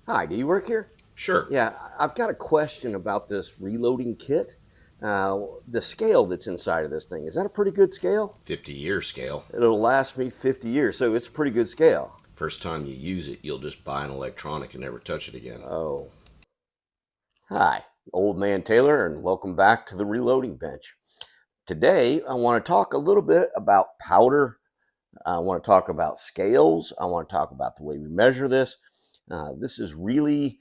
Hi, do you work here? Sure. Yeah, I've got a question about this reloading kit. The scale that's inside of this thing, is that a pretty good scale? 50-year scale. It'll last me 50 years, so it's a pretty good scale. First time you use it, you'll just buy an electronic and never touch it again. Oh, hi, old man Taylor, and welcome back to the reloading bench. Today, I want to talk a little bit about powder. I want to talk about scales. I want to talk about the way we measure this. This is really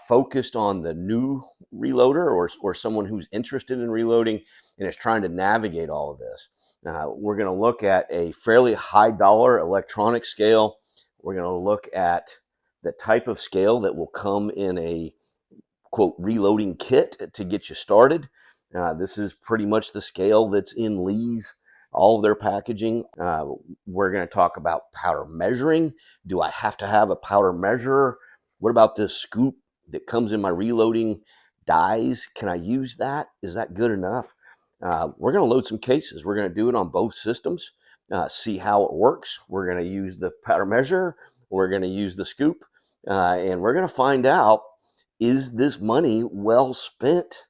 focused on the new reloader or someone who's interested in reloading and is trying to navigate all of this. We're going to look at a fairly high dollar electronic scale. We're going to look at the type of scale that will come in a quote reloading kit to get you started. This is pretty much the scale that's in Lee's, all of their packaging. We're going to talk about powder measuring. Do I have to have a powder measurer? What about this scoop that comes in my reloading dies? Can I use that? Is that good enough? We're going to load some cases. We're going to do it on both systems, see how it works. We're going to use the powder measurer. We're going to use the scoop, and we're going to find out, is this money well spent,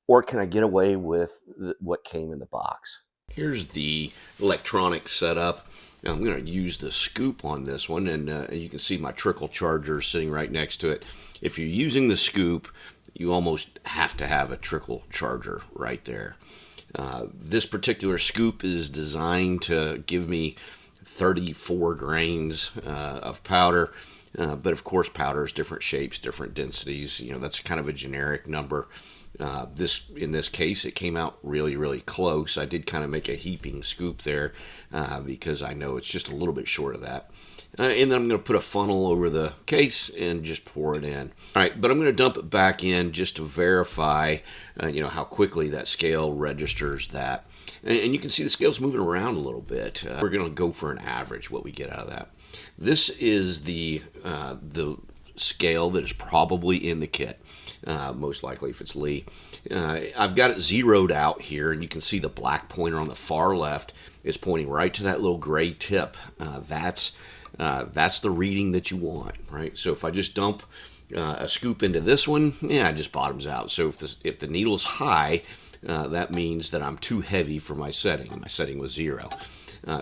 or can I get away with what came in the box? Here's the electronic setup. Now I'm going to use the scoop on this one, and you can see my trickle charger sitting right next to it. If you're using the scoop, you almost have to have a trickle charger right there. This particular scoop is designed to give me 34 grains of powder. But of course, powder is different shapes, different densities. That's kind of a generic number. In this case, it came out really, really close. I did kind of make a heaping scoop there because I know it's just a little bit short of that. And then I'm going to put a funnel over the case and just pour it in. All right, but I'm going to dump it back in just to verify, how quickly that scale registers that. And you can see the scale's moving around a little bit. We're going to go for an average, what we get out of that. This is the scale that is probably in the kit, most likely if it's Lee. I've got it zeroed out here, and you can see the black pointer on the far left is pointing right to that little gray tip. That's the reading that you want, right? So if I just dump a scoop into this one, it just bottoms out. So if the needle's high, that means that I'm too heavy for my setting. My setting was 0.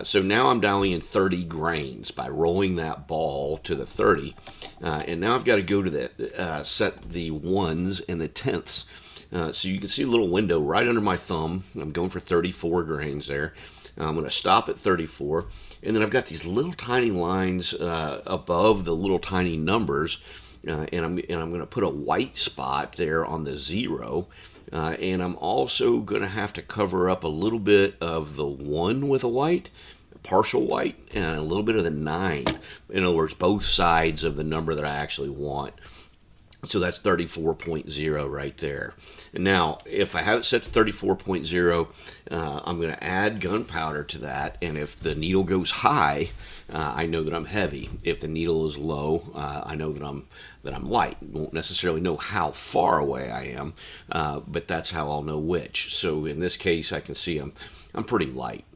So now I'm dialing in 30 grains by rolling that ball to the 30. And now I've got to go to the set the ones and the tenths. So you can see a little window right under my thumb. I'm going for 34 grains there. I'm going to stop at 34. And then I've got these little tiny lines above the little tiny numbers. And I'm going to put a white spot there on the 0. And I'm also going to have to cover up a little bit of the 1 with a white, partial white, and a little bit of the 9. In other words, both sides of the number that I actually want. So that's 34.0 right there. And now, if I have it set to 34.0, I'm going to add gunpowder to that. And if the needle goes high, I know that I'm heavy. If the needle is low, I know that I'm light. Won't necessarily know how far away I am, but that's how I'll know which. So in this case, I can see I'm pretty light.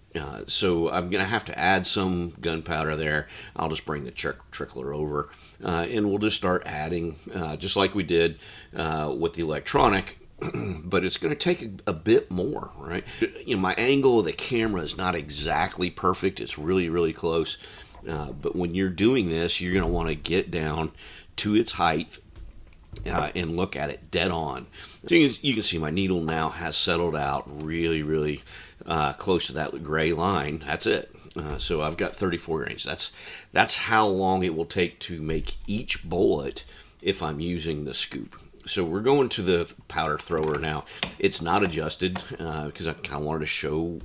So I'm going to have to add some gunpowder there. I'll just bring the trickler over, and we'll just start adding, just like we did with the electronic. But it's going to take a bit more, right? My angle of the camera is not exactly perfect. It's really, really close. But when you're doing this, you're going to want to get down to its height and look at it dead on. So you can see my needle now has settled out really, really close to that gray line. That's it. So I've got 34 grains. That's how long it will take to make each bullet if I'm using the scoop. So we're going to the powder thrower now. It's not adjusted because I kind of wanted to show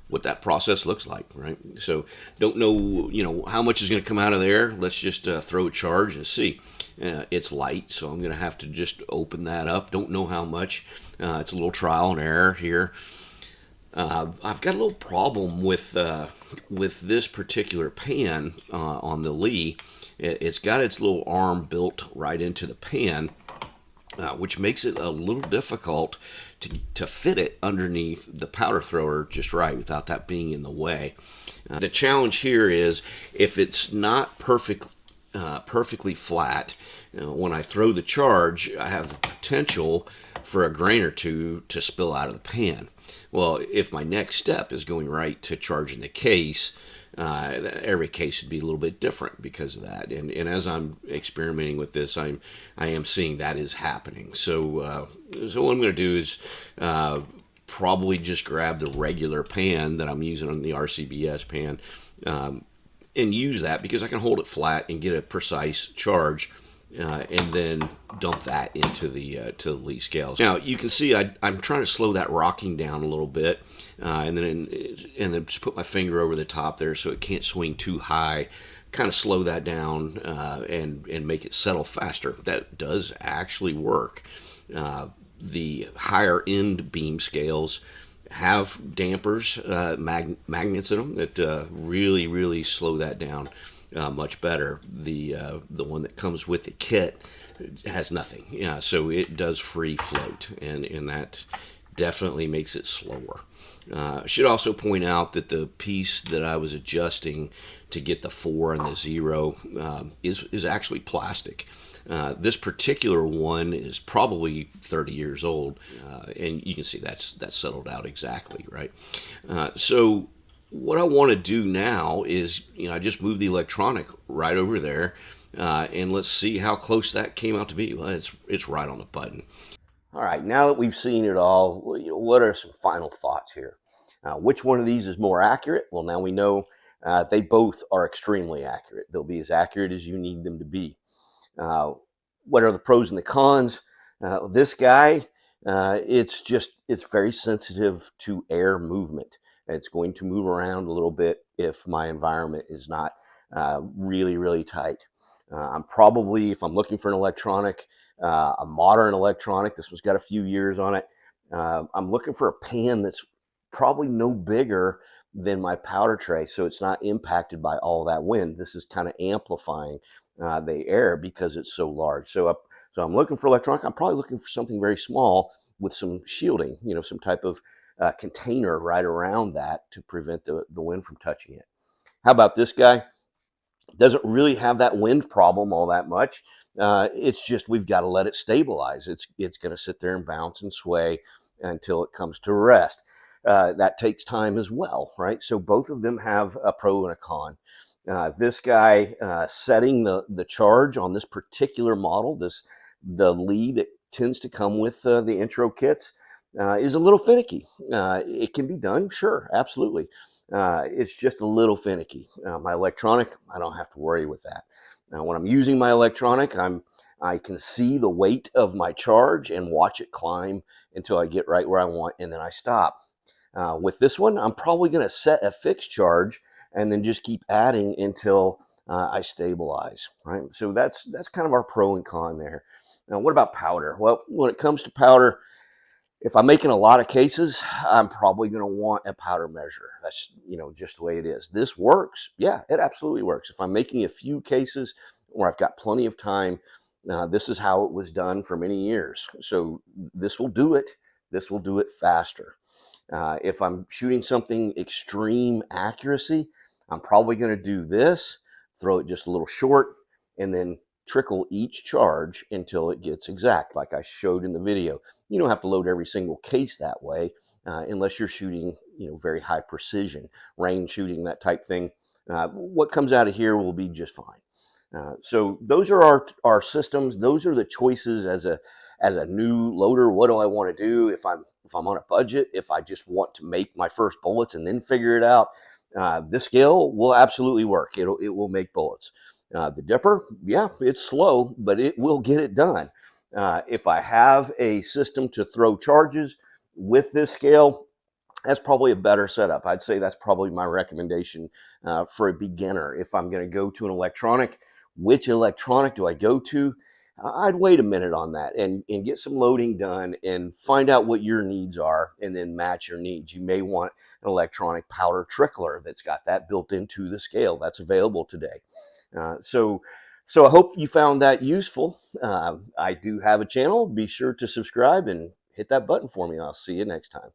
what that process looks like, right? So don't know, how much is going to come out of there. Let's just throw a charge and see. It's light, so I'm going to have to just open that up. Don't know how much. It's a little trial and error here. I've got a little problem with this particular pan on the Lee. It's got its little arm built right into the pan, which makes it a little difficult to fit it underneath the powder thrower just right without that being in the way. The challenge here is if it's not perfect perfectly flat. When I throw the charge, I have the potential for a grain or two to spill out of the pan. Well, if my next step is going right to charging the case, every case would be a little bit different because of that. And as I'm experimenting with this, I am seeing that is happening. So what I'm going to do is probably just grab the regular pan that I'm using on the RCBS pan, and use that because I can hold it flat and get a precise charge, and then dump that into the to the Lee scales. Now you can see I'm trying to slow that rocking down a little bit, and then just put my finger over the top there so it can't swing too high. Kind of slow that down, and make it settle faster. That does actually work. The higher end beam scales have dampers, magnets in them that really slow that down much better. The one that comes with the kit has nothing, yeah, so it does free float, and that definitely makes it slower. I should also point out that the piece that I was adjusting to get the 4 and the 0 is actually plastic. This particular one is probably 30 years old, and you can see that's settled out exactly, right? So what I want to do now is, I just moved the electronic right over there, and let's see how close that came out to be. Well, it's right on the button. All right, now that we've seen it all, what are some final thoughts here? Which one of these is more accurate? Well, now we know they both are extremely accurate. They'll be as accurate as you need them to be. Uh, what are the pros and the cons? This guy, it's very sensitive to air movement. It's going to move around a little bit if my environment is not really tight. I'm probably, if I'm looking for an electronic, a modern electronic, this one's got a few years on it. I'm looking for a pan that's probably no bigger than my powder tray, so it's not impacted by all that wind. This is kind of amplifying the air because it's so large. So I'm looking for electronic. I'm probably looking for something very small with some shielding, some type of container right around that to prevent the wind from touching it. How about this guy? Doesn't really have that wind problem all that much. It's just we've got to let it stabilize. It's going to sit there and bounce and sway until it comes to rest. That takes time as well, right? So both of them have a pro and a con. This guy setting the charge on this particular model, the lead that tends to come with the intro kits, is a little finicky. It can be done, sure, absolutely. It's just a little finicky. My electronic, I don't have to worry with that. Now, when I'm using my electronic, I can see the weight of my charge and watch it climb until I get right where I want, and then I stop. With this one, I'm probably going to set a fixed charge and then just keep adding until I stabilize. Right. So that's kind of our pro and con there. Now, what about powder? Well, when it comes to powder, if I'm making a lot of cases, I'm probably going to want a powder measure. That's, just the way it is. This works. Yeah, it absolutely works. If I'm making a few cases or I've got plenty of time, this is how it was done for many years. So this will do it. This will do it faster. If I'm shooting something extreme accuracy, I'm probably going to do this, throw it just a little short, and then trickle each charge until it gets exact, like I showed in the video. You don't have to load every single case that way, unless you're shooting, very high precision, range shooting, that type thing. What comes out of here will be just fine. So those are our systems. Those are the choices as a new loader. What do I want to do if I'm on a budget? If I just want to make my first bullets and then figure it out, this scale will absolutely work. It will make bullets. The dipper, yeah, it's slow, but it will get it done. If I have a system to throw charges with this scale, that's probably a better setup. I'd say that's probably my recommendation for a beginner. If I'm going to go to an electronic, which electronic do I go to? I'd wait a minute on that and get some loading done and find out what your needs are and then match your needs. You may want an electronic powder trickler that's got that built into the scale. That's available today. So I hope you found that useful. I do have a channel. Be sure to subscribe and hit that button for me. I'll see you next time.